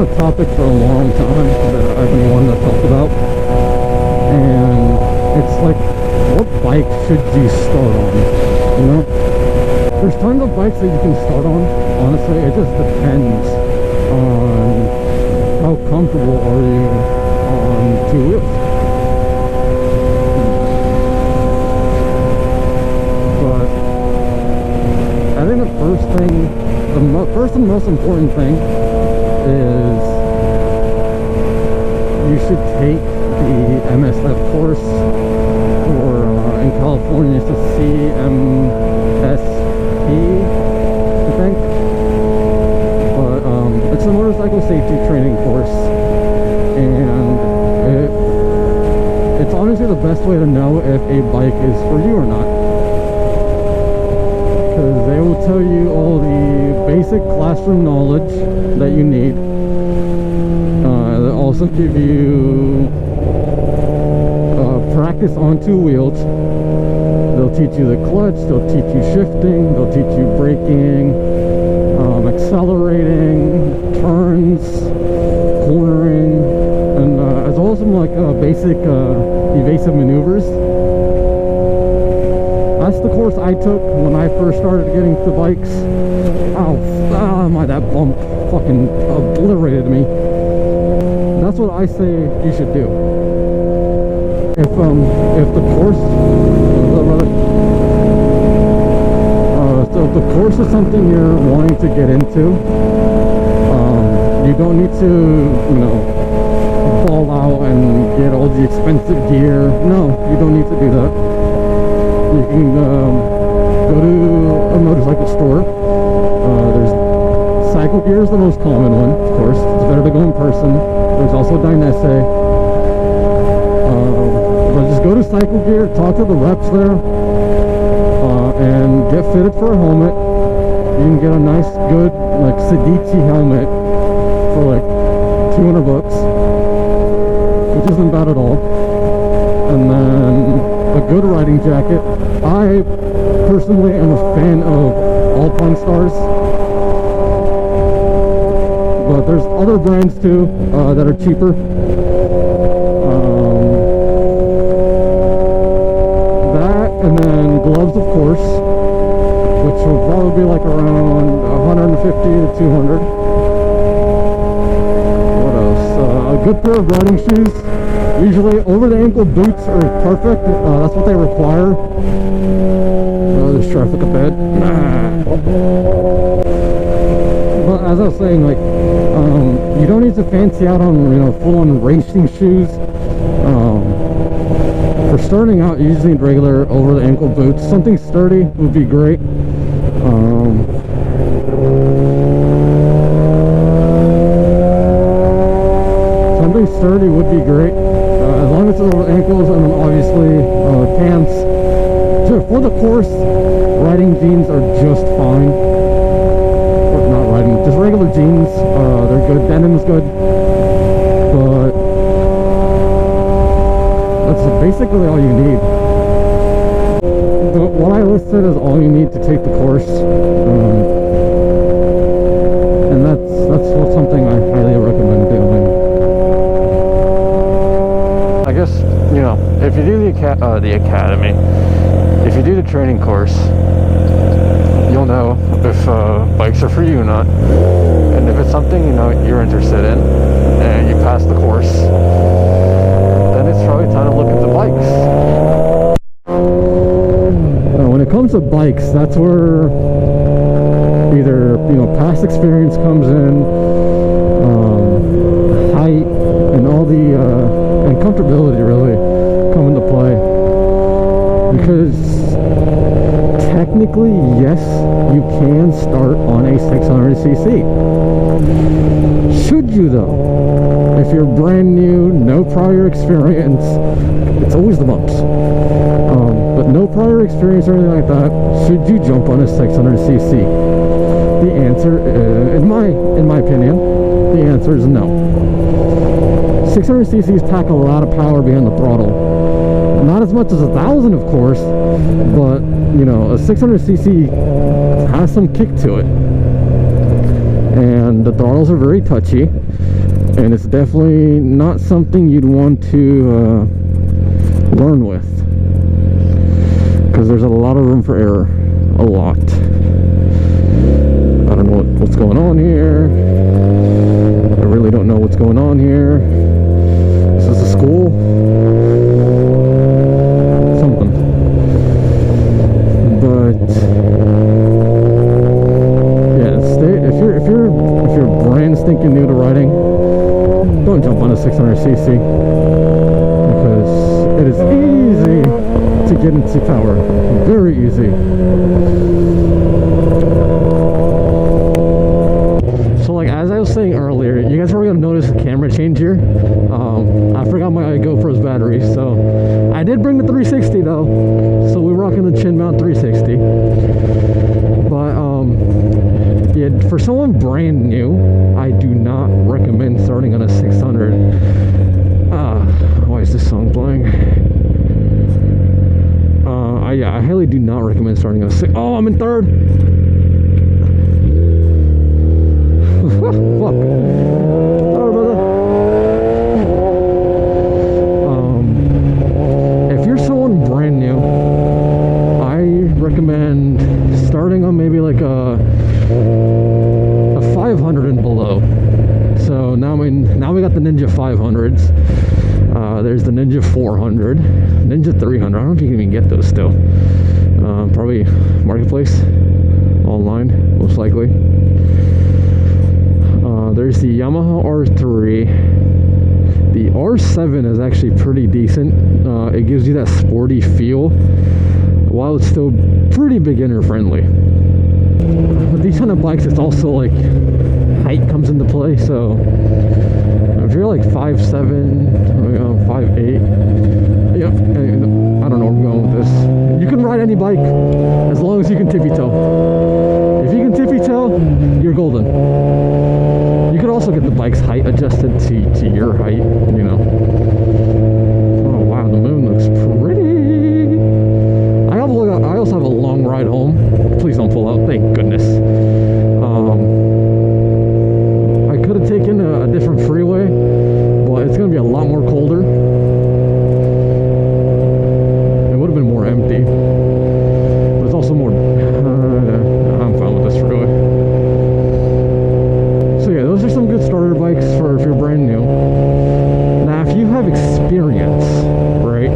a topic for a long time that I've been wanting to talk about, and it's like, what bike should you start on? You know, there's tons of bikes that you can start on. Honestly, it just depends on how comfortable are you on two wheels. But I think the first and most important thing is you should take the MSF course, or in California it's the CMSP, I think. But it's a motorcycle safety training course, and it's honestly the best way to know if a bike is for you or not, because they will tell you all the basic classroom knowledge that you need. They'll also give you practice on two wheels. They'll teach you the clutch, they'll teach you shifting, they'll teach you braking, accelerating, turns, cornering, and as well as some like basic evasive maneuvers. That's the course I took when I first started getting to bikes. That bump fucking obliterated me. That's what I say you should do. If the course, so if the course is something you're wanting to get into, you don't need to, you know, ball out and get all the expensive gear. No, you don't need to do that. You can go to a motorcycle store. There's Cycle Gear is the most common one, of course. It's better to go in person. There's also Dainese. But just go to Cycle Gear, talk to the reps there, and get fitted for a helmet. You can get a nice, good, like Sedici helmet for like $200, which isn't bad at all. And then a good riding jacket. I personally am a fan of Alpinestars, but there's other brands too that are cheaper. That, and then gloves, of course, which will probably be like around 150 to 200. What else? A good pair of riding shoes. Usually over the ankle boots are perfect. That's what they require. There's traffic up ahead. But as I was saying, like, you don't need to fancy out on, you know, full-on racing shoes. For starting out, you just need regular over the ankle boots. Something sturdy would be great. Something sturdy would be great. As long as it's over the ankles, and then obviously pants. So for the course, riding jeans are just fine. Or not riding, just regular jeans. They're good. Denim's good. But that's basically all you need. But what I listed is all you need to take the course. And that's something I highly recommend doing. I guess, you know, if you do the academy, if you do the training course, you'll know if bikes are for you or not. And if it's something, you know, you're interested in, and you pass the course, then it's probably time to look into bikes. When it comes to bikes, that's where either, you know, past experience comes in, height, and all the and comfortability really come into play. Because technically, yes, you can start on a 600cc. Should you though? If you're brand new, no prior experience, it's always the bumps. But no prior experience or anything like that, should you jump on a 600cc? The answer, in my opinion, the answer is no. 600cc's pack a lot of power behind the throttle. Not as much as 1,000, of course, but, you know, a 600cc has some kick to it. And the throttles are very touchy. and it's definitely not something you'd want to learn with, because there's a lot of room for error. A lot. I don't know what's going on here. I really don't know what's going on here. Is this a school? Something. But yeah, if you're brand stinking new to riding, don't jump on a 600cc, because it is easy to get into power. Very easy. So like as I was saying earlier, you guys probably gonna notice a camera change here. I forgot my GoPro's battery, so I did bring the 360 though. So we're rocking the chin mount 360. But yeah, for someone brand new, I do not recommend starting on a 600. Why is this song playing? Yeah, I highly do not recommend starting on a 6. Oh, I'm in third. Fuck. Sorry, brother. If you're someone brand new, I recommend starting on maybe like a 500 and below. So now we got the Ninja 500s. There's the Ninja 400, Ninja 300. I don't know if you can even get those still. Probably marketplace, online, most likely. There's the Yamaha R3. The R7 is actually pretty decent. It gives you that sporty feel, while it's still pretty beginner friendly. With these kind of bikes, it's also like height comes into play. So if you're like 5'7", 5'8", yep, I don't know where I'm going with this. You can ride any bike as long as you can tippy toe. If you can tippy toe, you're golden. You could also get the bike's height adjusted to your height, you know. Oh wow, the moon looks pretty. I also have a long ride home. Please don't pull out, thank goodness. I could have taken a different freeway, but it's going to be a lot more colder. It would have been more empty, but it's also more... I'm fine with this freeway. So yeah, those are some good starter bikes for if you're brand new. Now, if you have experience, right?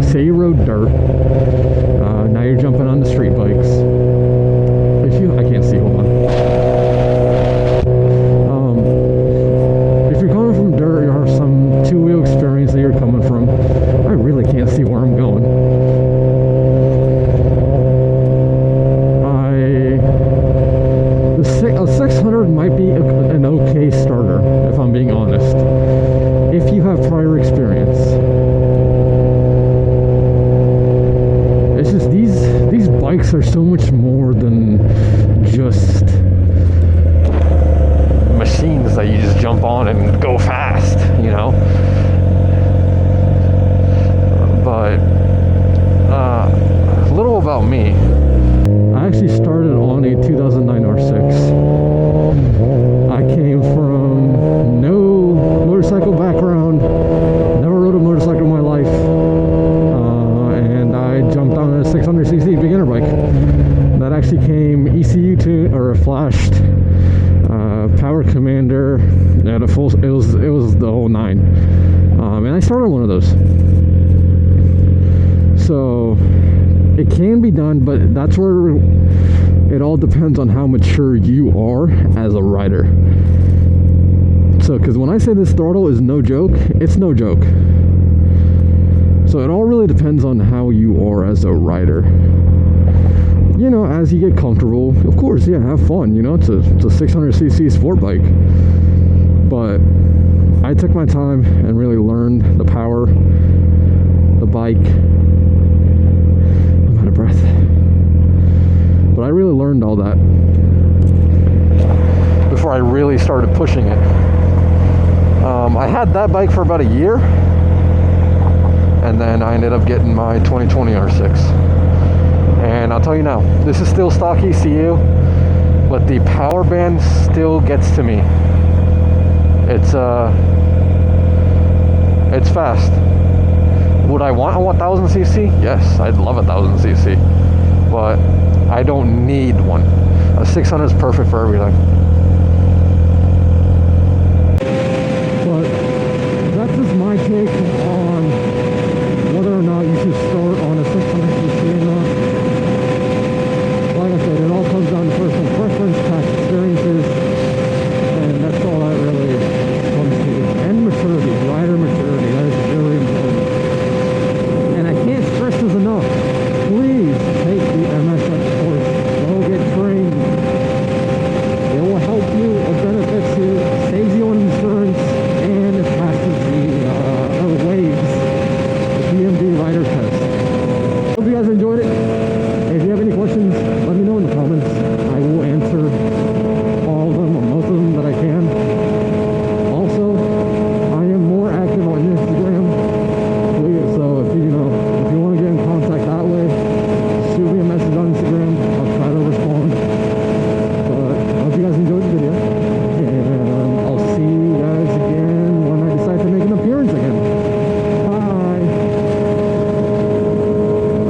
Say you rode dirt, now you're jumping on the street bikes. I can't see, hold on. If you're coming from dirt, you have some two-wheel experience that you're coming from. I really can't see where I'm going. A 600 might be an okay starter, if I'm being honest, if you have prior experience. It's just these bikes are so much more than just machines that you just jump on and go fast, you know. But a little about me. I actually started on a 2009 R6. I came from no motorcycle background, never rode a motorcycle in my life, and I jumped on a 600cc beginner bike that actually came ECU tuned or flashed, Power Commander, at a full. It was the whole nine, and I started one of those. So it can be done, but that's where it all depends on how mature you are as a rider. So, because when I say this throttle is no joke, it's no joke. So it all really depends on how you are as a rider. You know, as you get comfortable, of course, yeah, have fun. You know, it's a 600cc sport bike. But I took my time and really learned the power, the bike. I'm out of breath. But I really learned all that before I really started pushing it. I had that bike for about a year, and then I ended up getting my 2020 R6. And I'll tell you now, this is still stock ECU, but the power band still gets to me. it's fast. Would I want a 1000cc? Yes, I'd love a 1000cc, but I don't need one. A 600 is perfect for everything.